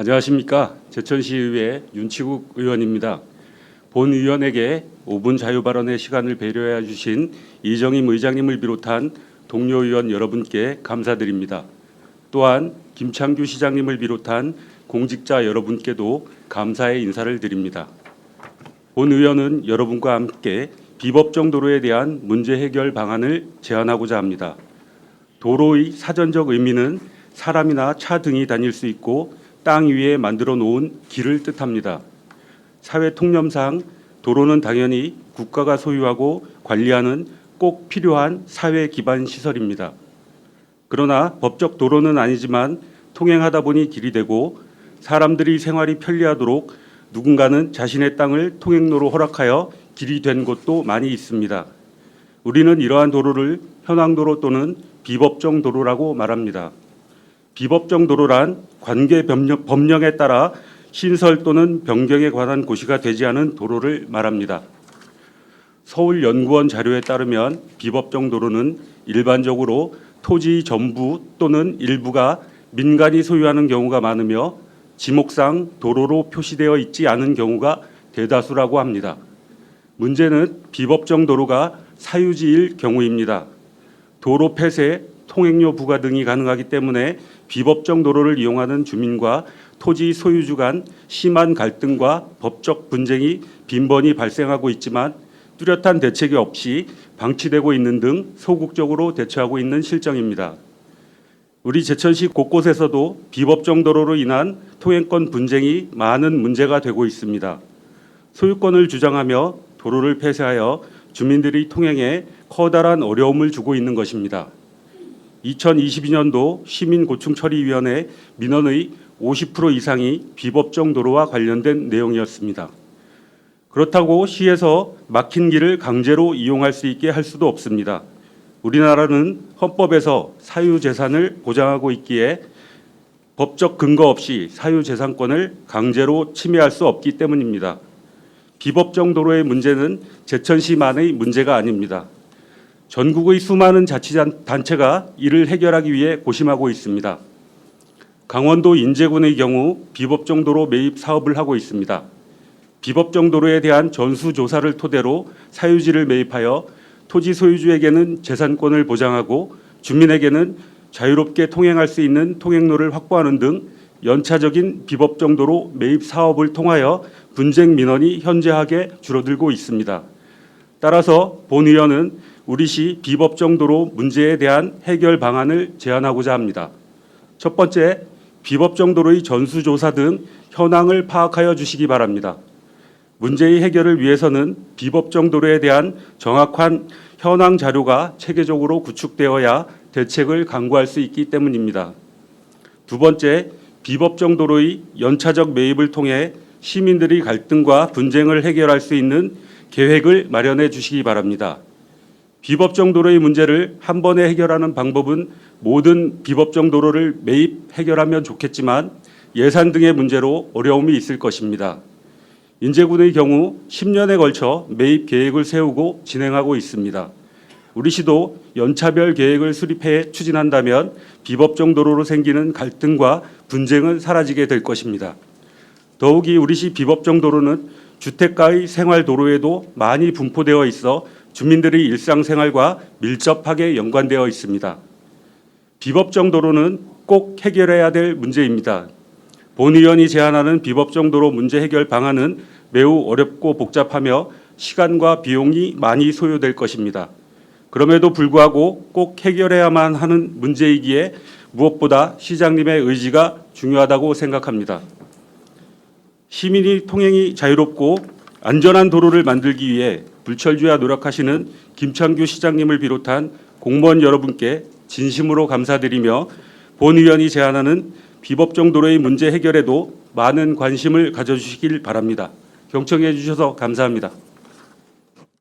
안녕하십니까. 제천시의회 윤치국 의원입니다. 본 의원에게 5분 자유발언의 시간을 배려해 주신 이정임 의장님을 비롯한 동료 의원 여러분께 감사드립니다. 또한 김창규 시장님을 비롯한 공직자 여러분께도 감사의 인사를 드립니다. 본 의원은 여러분과 함께 비법정 도로에 대한 문제 해결 방안을 제안하고자 합니다. 도로의 사전적 의미는 사람이나 차 등이 다닐 수 있고 땅 위에 만들어 놓은 길을 뜻합니다. 사회 통념상 도로는 당연히 국가가 소유하고 관리하는 꼭 필요한 사회 기반 시설입니다. 그러나 법적 도로는 아니지만 통행하다 보니 길이 되고 사람들이 생활이 편리하도록 누군가는 자신의 땅을 통행로로 허락하여 길이 된 곳도 많이 있습니다. 우리는 이러한 도로를 현황도로 또는 비법정 도로라고 말합니다. 비법정 도로란 관계 법령에 따라 신설 또는 변경에 관한 고시가 되지 않은 도로를 말합니다. 서울연구원 자료에 따르면 비법정 도로는 일반적으로 토지 전부 또는 일부가 민간이 소유하는 경우가 많으며 지목상 도로로 표시되어 있지 않은 경우가 대다수라고 합니다. 문제는 비법정 도로가 사유지일 경우입니다. 도로 폐쇄, 통행료 부과 등이 가능하기 때문에 비법정 도로를 이용하는 주민과 토지 소유주 간 심한 갈등과 법적 분쟁이 빈번히 발생하고 있지만 뚜렷한 대책이 없이 방치되고 있는 등 소극적으로 대처하고 있는 실정입니다. 우리 제천시 곳곳에서도 비법정 도로로 인한 통행권 분쟁이 많은 문제가 되고 있습니다. 소유권을 주장하며 도로를 폐쇄하여 주민들이 통행에 커다란 어려움을 주고 있는 것입니다. 2022년도 시민고충처리위원회 민원의 50% 이상이 비법정 도로와 관련된 내용이었습니다. 그렇다고 시에서 막힌 길을 강제로 이용할 수 있게 할 수도 없습니다. 우리나라는 헌법에서 사유재산을 보장하고 있기에 법적 근거 없이 사유재산권을 강제로 침해할 수 없기 때문입니다. 비법정 도로의 문제는 제천시만의 문제가 아닙니다. 전국의 수많은 자치단체가 이를 해결하기 위해 고심하고 있습니다. 강원도 인제군의 경우 비법정 도로 매입 사업을 하고 있습니다. 비법정 도로에 대한 전수조사를 토대로 사유지를 매입하여 토지 소유주에게는 재산권을 보장하고 주민에게는 자유롭게 통행할 수 있는 통행로를 확보하는 등 연차적인 비법정 도로 매입 사업을 통하여 분쟁 민원이 현저하게 줄어들고 있습니다. 따라서 본 의원은 우리 시 비법정 도로 문제에 대한 해결 방안을 제안하고자 합니다. 첫 번째, 비법정 도로의 전수조사 등 현황을 파악하여 주시기 바랍니다. 문제의 해결을 위해서는 비법정 도로에 대한 정확한 현황 자료가 체계적으로 구축되어야 대책을 강구할 수 있기 때문입니다. 두 번째, 비법정 도로의 연차적 매입을 통해 시민들의 갈등과 분쟁을 해결할 수 있는 계획을 마련해 주시기 바랍니다. 비법정 도로의 문제를 한 번에 해결하는 방법은 모든 비법정 도로를 매입 해결하면 좋겠지만 예산 등의 문제로 어려움이 있을 것입니다. 인제군의 경우 10년에 걸쳐 매입 계획을 세우고 진행하고 있습니다. 우리 시도 연차별 계획을 수립해 추진한다면 비법정 도로로 생기는 갈등과 분쟁은 사라지게 될 것입니다. 더욱이 우리 시 비법정 도로는 주택가의 생활 도로에도 많이 분포되어 있어 주민들의 일상생활과 밀접하게 연관되어 있습니다. 비법정 도로는 꼭 해결해야 될 문제입니다. 본 의원이 제안하는 비법정 도로 문제 해결 방안은 매우 어렵고 복잡하며 시간과 비용이 많이 소요될 것입니다. 그럼에도 불구하고 꼭 해결해야만 하는 문제이기에 무엇보다 시장님의 의지가 중요하다고 생각합니다. 시민이 통행이 자유롭고 안전한 도로를 만들기 위해 불철주야 노력하시는 김창규 시장님을 비롯한 공무원 여러분께 진심으로 감사드리며 본 의원이 제안하는 비법정 도로의 문제 해결에도 많은 관심을 가져주시길 바랍니다. 경청해 주셔서 감사합니다.